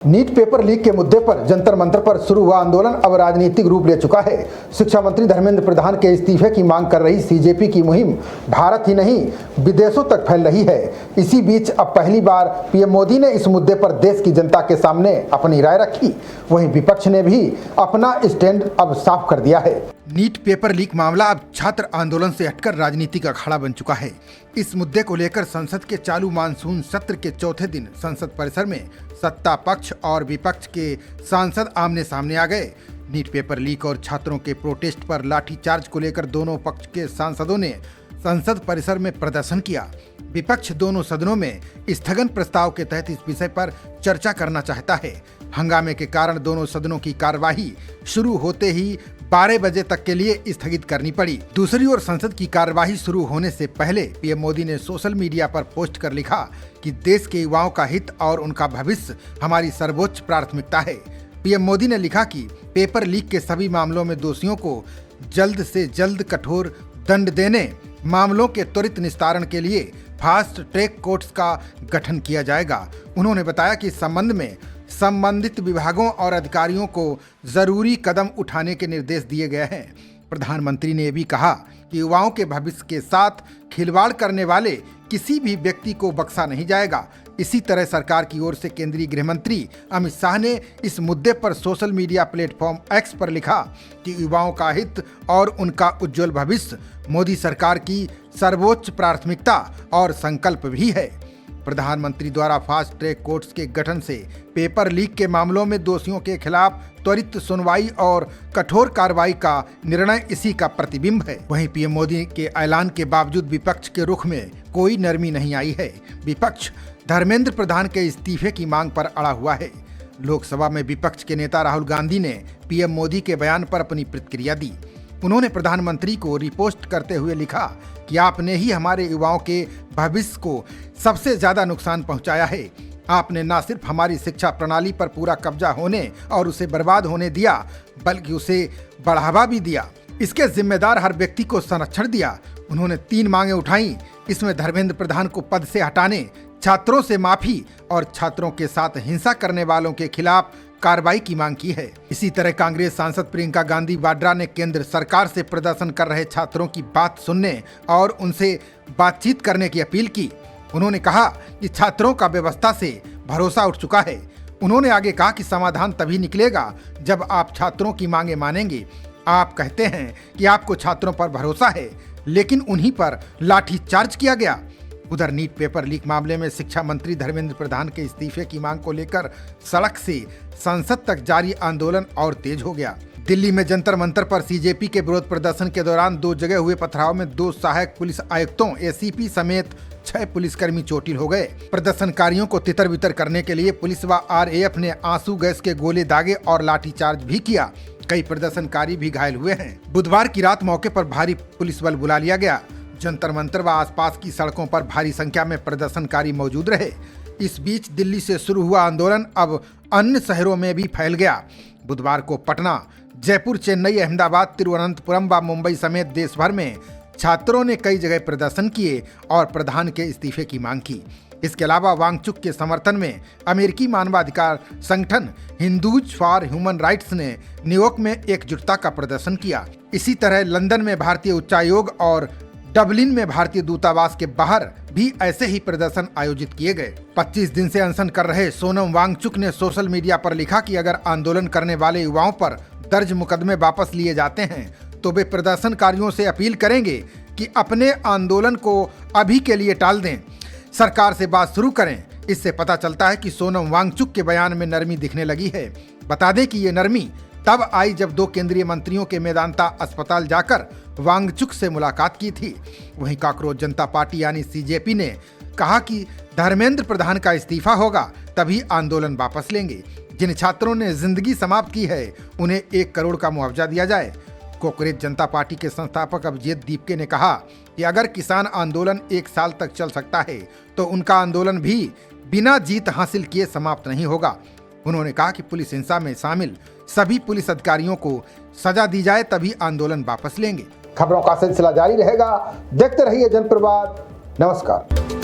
NEET paper leak के मुद्दे पर जंतर मंतर पर शुरू हुआ आंदोलन अब राजनीतिक रूप ले चुका है। शिक्षा मंत्री धर्मेंद्र प्रधान के इस्तीफे की मांग कर रही सीजेपी की मुहिम भारत ही नहीं विदेशों तक फैल रही है। इसी बीच अब पहली बार पीएम मोदी ने इस मुद्दे पर देश की जनता के सामने अपनी राय रखी। वहीं विपक्ष ने भी अपना स्टैंड अब साफ कर दिया है। नीट पेपर लीक मामला अब छात्र आंदोलन से हटकर राजनीतिक अखाड़ा बन चुका है। इस मुद्दे को लेकर संसद के चालू मानसून सत्र के चौथे दिन संसद परिसर में सत्ता पक्ष और विपक्ष के सांसद आमने सामने आ गए। नीट पेपर लीक और छात्रों के प्रोटेस्ट पर लाठीचार्ज को लेकर दोनों पक्ष के सांसदों ने संसद परिसर में प्रदर्शन किया। विपक्ष दोनों सदनों में स्थगन प्रस्ताव के तहत इस विषय पर चर्चा करना चाहता है। हंगामे के कारण दोनों सदनों की कार्यवाही शुरू होते ही 12 बजे तक के लिए स्थगित करनी पड़ी। दूसरी ओर संसद की कार्यवाही शुरू होने से पहले पीएम मोदी ने सोशल मीडिया पर पोस्ट कर लिखा कि देश के युवाओं का हित और उनका भविष्य हमारी सर्वोच्च प्राथमिकता है। पीएम मोदी ने लिखा कि पेपर लीक के सभी मामलों में दोषियों को जल्द से जल्द कठोर दंड देने, मामलों के त्वरित निस्तारण के लिए फास्ट ट्रैक कोर्ट्स का गठन किया जाएगा। उन्होंने बताया कि इस संबंध में संबंधित विभागों और अधिकारियों को जरूरी कदम उठाने के निर्देश दिए गए हैं। प्रधानमंत्री ने भी कहा कि युवाओं के भविष्य के साथ खिलवाड़ करने वाले किसी भी व्यक्ति को बख्शा नहीं जाएगा। इसी तरह सरकार की ओर से केंद्रीय गृह मंत्री अमित शाह ने इस मुद्दे पर सोशल मीडिया प्लेटफॉर्म एक्स पर लिखा कि युवाओं का हित और उनका उज्जवल भविष्य मोदी सरकार की सर्वोच्च प्राथमिकता और संकल्प भी है। प्रधानमंत्री द्वारा फास्ट ट्रैक कोर्ट्स के गठन से पेपर लीक के मामलों में दोषियों के खिलाफ त्वरित सुनवाई और कठोर कार्रवाई का निर्णय इसी का प्रतिबिंब है। वहीं पीएम मोदी के ऐलान के बावजूद विपक्ष के रुख में कोई नरमी नहीं आई है। विपक्ष धर्मेंद्र प्रधान के इस्तीफे की मांग पर अड़ा हुआ है। लोकसभा में विपक्ष के नेता राहुल गांधी ने पीएम मोदी के बयान पर अपनी प्रतिक्रिया दी। उन्होंने प्रधानमंत्री को रिपोस्ट करते हुए लिखा कि आपने ही हमारे युवाओं के भविष्य को सबसे ज्यादा नुकसान पहुंचाया है। आपने न सिर्फ हमारी शिक्षा प्रणाली पर पूरा कब्जा होने और उसे बर्बाद होने दिया, बल्कि उसे बढ़ावा भी दिया। इसके जिम्मेदार हर व्यक्ति को संरक्षण दिया। उन्होंने 3 मांगे उठाई। इसमें धर्मेंद्र प्रधान को पद से हटाने, छात्रों से माफी और छात्रों के साथ हिंसा करने वालों के खिलाफ कार्रवाई की मांग की है। इसी तरह कांग्रेस सांसद प्रियंका गांधी वाड्रा ने केंद्र सरकार से प्रदर्शन कर रहे छात्रों की बात सुनने और उनसे बातचीत करने की अपील की। उन्होंने कहा कि छात्रों का व्यवस्था से भरोसा उठ चुका है। उन्होंने आगे कहा कि समाधान तभी निकलेगा जब आप छात्रों की मांगे मानेंगे। आप कहते हैं कि आपको छात्रों पर भरोसा है, लेकिन उन्हीं पर लाठीचार्ज किया गया। उधर नीट पेपर लीक मामले में शिक्षा मंत्री धर्मेंद्र प्रधान के इस्तीफे की मांग को लेकर सड़क से संसद तक जारी आंदोलन और तेज हो गया। दिल्ली में जंतर मंतर पर सीजेपी के विरोध प्रदर्शन के दौरान 2 जगह हुए पथराव में 2 सहायक पुलिस आयुक्तों एसीपी समेत 6 पुलिसकर्मी चोटिल हो गए। प्रदर्शनकारियों को तितर बितर करने के लिए पुलिस व आरएएफ ने आंसू गैस के गोले दागे और लाठीचार्ज भी किया। कई प्रदर्शनकारी भी घायल हुए हैं। बुधवार की रात मौके पर भारी पुलिस बल बुला लिया गया। जंतर मंतर व आसपास की सड़कों पर भारी संख्या में प्रदर्शनकारी मौजूद रहे। इस बीच दिल्ली से शुरू हुआ आंदोलन अब अन्य शहरों में भी फैल गया। बुधवार को पटना, जयपुर, चेन्नई, अहमदाबाद, तिरुवनंतपुरम व मुंबई समेत देश भर में छात्रों ने कई जगह प्रदर्शन किए और प्रधान के इस्तीफे की मांग की। इसके अलावा वांगचुक के समर्थन में अमेरिकी मानवाधिकार संगठन हिंदूज फॉर ह्यूमन राइट्स ने न्यूयॉर्क में एकजुटता का प्रदर्शन किया। इसी तरह लंदन में भारतीय उच्चायोग और डबलिन में भारतीय दूतावास के बाहर भी ऐसे ही प्रदर्शन आयोजित किए गए। 25 दिन से अनशन कर रहे सोनम वांगचुक ने सोशल मीडिया पर लिखा कि अगर आंदोलन करने वाले युवाओं पर दर्ज मुकदमे वापस लिए जाते हैं तो वे प्रदर्शनकारियों से अपील करेंगे कि अपने आंदोलन को अभी के लिए टाल दें, सरकार से बात शुरू करें। इससे पता चलता है कि सोनम वांगचुक के बयान में नरमी दिखने लगी है। बता दें कि ये नरमी तब आई जब 2 केंद्रीय मंत्रियों के मेदांता अस्पताल जाकर वांगचुक से मुलाकात की थी। वहीं कॉकरोच जनता पार्टी यानी सीजेपी ने कहा कि धर्मेंद्र प्रधान का इस्तीफा होगा तभी आंदोलन वापस लेंगे। जिन छात्रों ने जिंदगी समाप्त की है उन्हें 1 करोड़ का मुआवजा दिया जाए। कॉकरोच जनता पार्टी के संस्थापक अभिजीत दीपके ने कहा कि अगर किसान आंदोलन 1 साल तक चल सकता है तो उनका आंदोलन भी बिना जीत हासिल किए समाप्त नहीं होगा। उन्होंने कहा कि पुलिस हिंसा में शामिल सभी पुलिस अधिकारियों को सजा दी जाए तभी आंदोलन वापस लेंगे। खबरों का सिलसिला जारी रहेगा। देखते रहिए जनप्रवाद। नमस्कार।